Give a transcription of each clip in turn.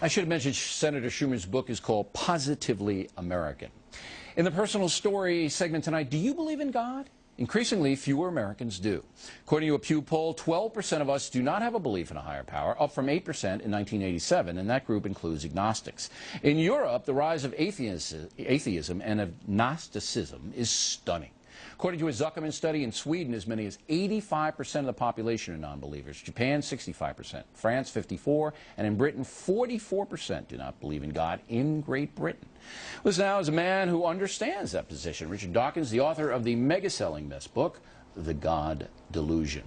I should have mentioned Senator Schumer's book is called Positively American. In the personal story segment tonight, do you believe in God? Increasingly, fewer Americans do. According to a Pew poll, 12% of us do not have a belief in a higher power, up from 8% in 1987, and that group includes agnostics. In Europe, the rise of atheism and of Gnosticism is stunning. According to a Zuckerman study, in Sweden, as many as 85% of the population are non-believers. Japan, 65%. France, 54%. And in Britain, 44% do not believe in God in Great Britain. Listen now is a man who understands that position. Richard Dawkins, the author of the mega-selling best book, The God Delusion.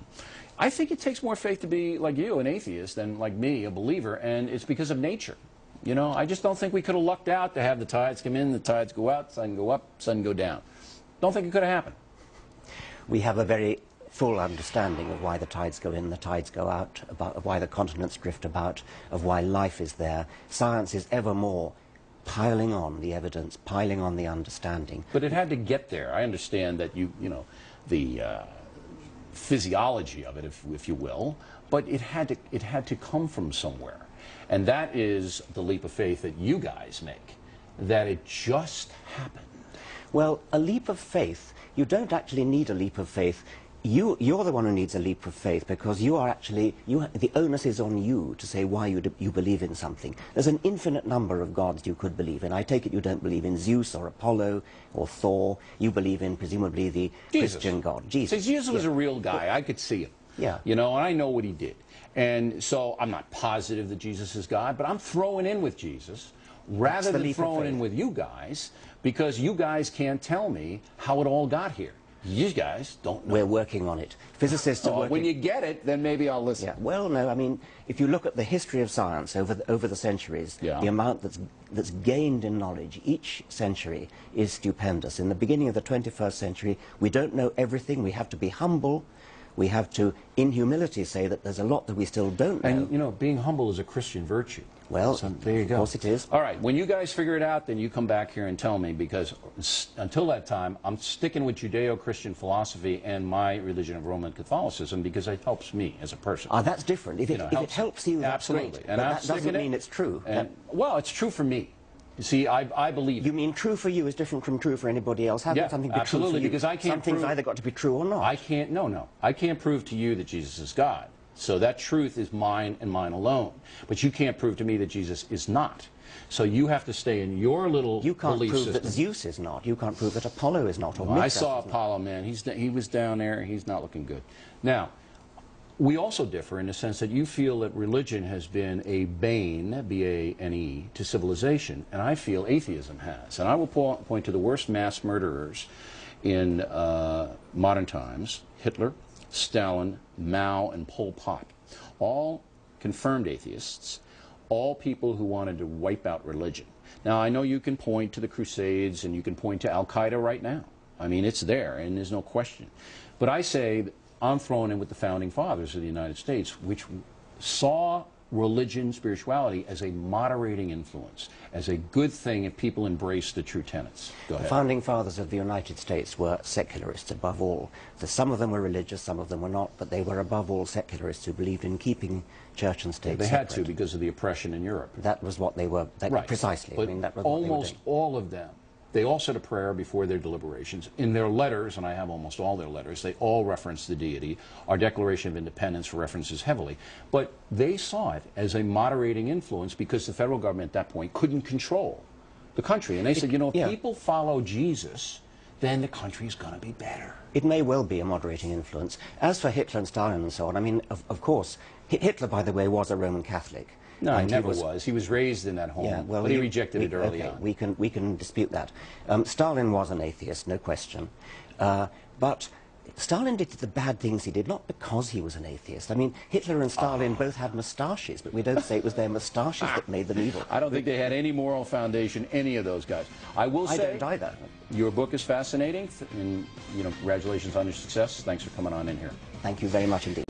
I think it takes more faith to be like you, an atheist, than like me, a believer, and it's because of nature. You know, I just don't think we could have lucked out to have the tides come in, the tides go out, sun go up, sun go down. Don't think it could have happened. We have a very full understanding of why the tides go in, the tides go out, of why the continents drift about, of why life is there. Science is ever more piling on the evidence, piling on the understanding. But it had to get there. I understand that you know, the physiology of it, if you will, but it had to come from somewhere. And that is the leap of faith that you guys make, that it just happened. Well, a leap of faith, you don't actually need a leap of faith. You're the one who needs a leap of faith because you are actually, the onus is on you to say why you believe in something. There's an infinite number of gods you could believe in. I take it you don't believe in Zeus or Apollo or Thor. You believe in, presumably, the Christian God, Jesus. See, Jesus was a real guy. I could see him. Yeah. You know, and I know what he did. And so I'm not positive that Jesus is God, but I'm throwing in with Jesus rather than throwing in with you guys, because you guys can't tell me how it all got here. You guys don't know. We're working on it. Physicists are working. When you get it, then maybe I'll listen. Yeah. Well, no, I mean, if you look at the history of science over the centuries, the amount that's gained in knowledge each century is stupendous. In the beginning of the 21st century, we don't know everything. We have to be humble. We have to, in humility, say that there's a lot that we still don't know. And, you know, being humble is a Christian virtue. Well, so there you go. Of course it is. All right, when you guys figure it out, then you come back here and tell me, because until that time, I'm sticking with Judeo-Christian philosophy and my religion of Roman Catholicism because it helps me as a person. Ah, that's different. If it helps you, that's absolutely. Great. And but that doesn't mean it's true. Well, it's true for me. You see, I believe. You mean true for you is different from true for anybody else? How can something be absolutely, true for you? because I can't Something's either got to be true or not. I can't, no. I can't prove to you that Jesus is God. So that truth is mine and mine alone. But you can't prove to me that Jesus is not. So you have to stay in your little belief system. You can't prove that Zeus is not. You can't prove that Apollo is not. Or well, I saw Apollo, man. He was down there. He's not looking good. Now, we also differ in the sense that you feel that religion has been a bane, B-A-N-E, to civilization, and I feel atheism has. And I will point to the worst mass murderers in modern times: Hitler, Stalin, Mao, and Pol Pot. All confirmed atheists, all people who wanted to wipe out religion. Now, I know you can point to the Crusades and you can point to Al-Qaeda right now. I mean, it's there, and there's no question. But I say I'm thrown in with the founding fathers of the United States, which saw religion, spirituality, as a moderating influence, as a good thing if people embrace the true tenets. Go ahead. The founding fathers of the United States were secularists above all. So some of them were religious, some of them were not, but they were above all secularists who believed in keeping church and state They separate. had to because of the oppression in Europe. That was what they were, right. Precisely. But I mean, that was almost all of them, they all said a prayer before their deliberations. In their letters, and I have almost all their letters, they all reference the deity. Our Declaration of Independence references heavily. But they saw it as a moderating influence because the federal government at that point couldn't control the country. And they said, you know, if people follow Jesus, then the country's going to be better. It may well be a moderating influence. As for Hitler and Stalin and so on, I mean, of course, Hitler, by the way, was a Roman Catholic. No, he never was. He was raised in that home, but he rejected it early on. We can dispute that. Stalin was an atheist, no question. But Stalin did the bad things he did, not because he was an atheist. I mean, Hitler and Stalin both had moustaches, but we don't say it was their moustaches that made them evil. I don't think they had any moral foundation, any of those guys. I will say, I don't either. Your book is fascinating, and, you know, congratulations on your success. Thanks for coming on in here. Thank you very much indeed.